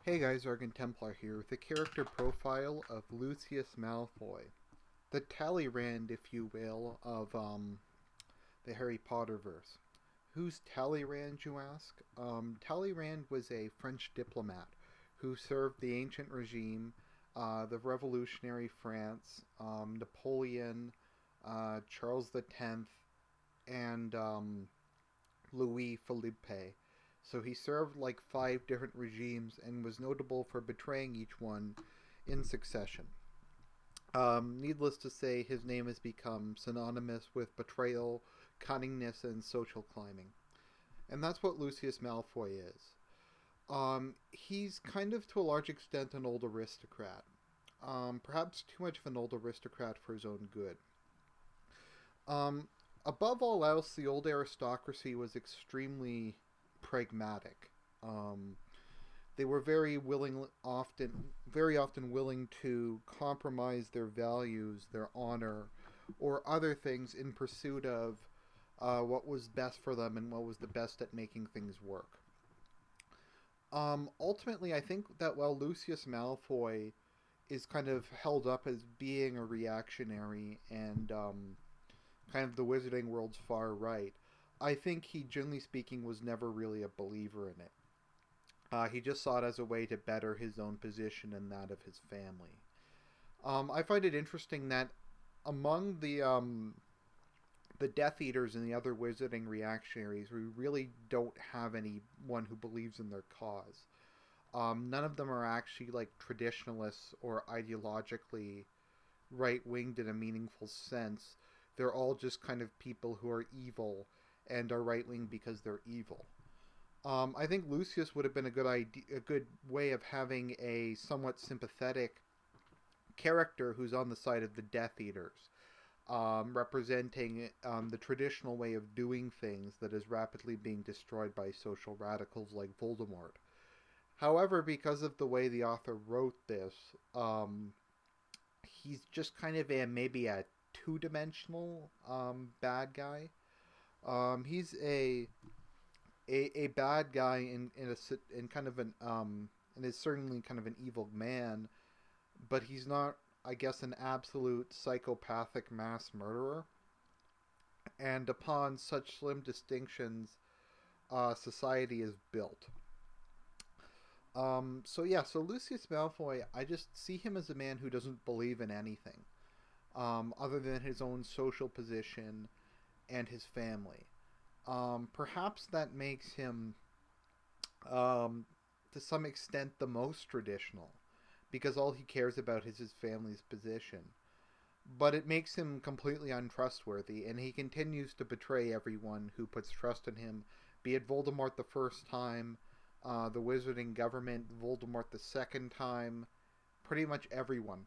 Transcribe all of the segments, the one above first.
Hey guys, Argent here with the character profile of Lucious Malfoy, the Talleyrand, if you will, of the Harry Potter verse. Who's Talleyrand, you ask? Talleyrand was a French diplomat who served the ancient regime, the revolutionary France, Napoleon, Charles X, and Louis Philippe. So he served like five different regimes and was notable for betraying each one in succession. Needless to say, his name has become synonymous with betrayal, cunningness, and social climbing. And that's what Lucius Malfoy is. He's kind of, to a large extent, an old aristocrat. Perhaps too much of an old aristocrat for his own good. Um, Above all else, the old aristocracy was extremely pragmatic. Um, they were very often willing to compromise their values, their honor, or other things in pursuit of what was best for them and what was the best at making things work. Ultimately, I think that while Lucius Malfoy is kind of held up as being a reactionary and kind of the wizarding world's far right, I think he, generally speaking, was never really a believer in it. He just saw it as a way to better his own position and that of his family. I find it interesting that among the Death Eaters and the other wizarding reactionaries, we really don't have anyone who believes in their cause. None of them are actually like traditionalists or ideologically right winged in a meaningful sense. They're all just kind of people who are evil and are right wing because they're evil. I think Lucius would have been a good way of having a somewhat sympathetic character who's on the side of the Death Eaters, representing the traditional way of doing things that is rapidly being destroyed by social radicals like Voldemort. However, because of the way the author wrote this, he's just kind of maybe a two-dimensional bad guy. He's a bad guy in kind of an and is certainly kind of an evil man, but he's not, I guess, an absolute psychopathic mass murderer. And upon such slim distinctions, society is built. So Lucius Malfoy, I just see him as a man who doesn't believe in anything, other than his own social position and his family. Perhaps that makes him, um, to some extent, the most traditional, because all he cares about is his family's position. But it makes him completely untrustworthy, and he continues to betray everyone who puts trust in him, be it Voldemort the first time, the wizarding government, Voldemort the second time, pretty much everyone.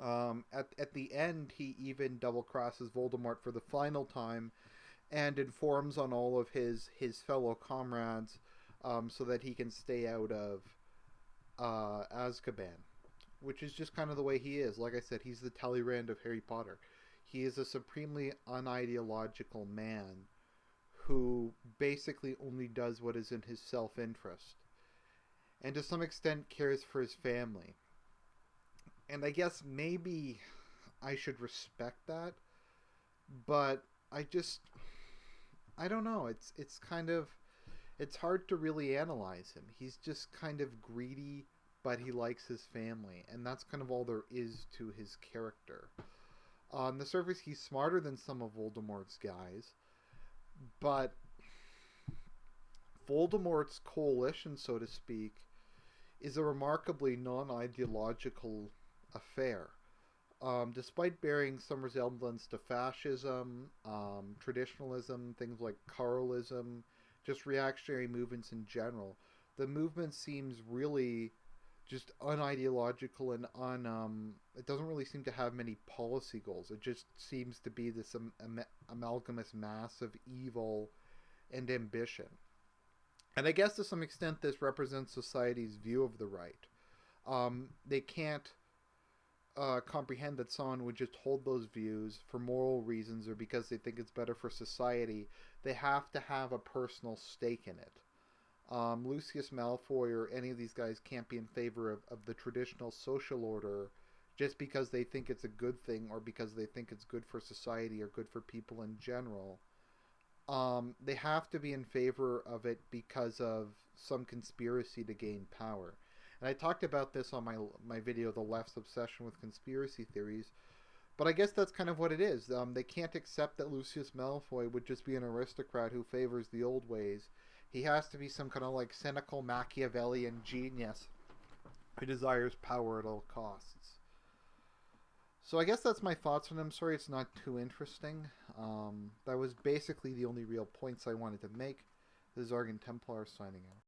At the end, he even double crosses Voldemort for the final time and informs on all of his fellow comrades, so that he can stay out of Azkaban, which is just kind of the way he is. Like I said, he's the Talleyrand of Harry Potter. He is a supremely unideological man who basically only does what is in his self interest, and to some extent cares for his family. And I guess maybe I should respect that, but I just I don't know. It's kind of it's hard to really analyze him. He's just kind of greedy, but he likes his family, and that's kind of all there is to his character. On the surface, he's smarter than some of Voldemort's guys, but Voldemort's coalition, so to speak, is a remarkably non ideological affair. Despite bearing some resemblance to fascism, traditionalism, things like Carlism, just reactionary movements in general, the movement seems really just unideological and it doesn't really seem to have many policy goals. It just seems to be this amalgamous mass of evil and ambition. And I guess to some extent this represents society's view of the right. They can't comprehend that someone would just hold those views for moral reasons or because they think it's better for society. They have to have a personal stake in it. Lucius Malfoy or any of these guys can't be in favor of the traditional social order just because they think it's a good thing or because they think it's good for society or good for people in general. They have to be in favor of it because of some conspiracy to gain power. And I talked about this on my video, The Left's Obsession with Conspiracy Theories, but I guess that's kind of what it is. They can't accept that Lucius Malfoy would just be an aristocrat who favors the old ways. He has to be some kind of like cynical Machiavellian genius who desires power at all costs. So I guess that's my thoughts on him. Sorry it's not too interesting. That was basically the only real points I wanted to make. This is Argent Templar signing out.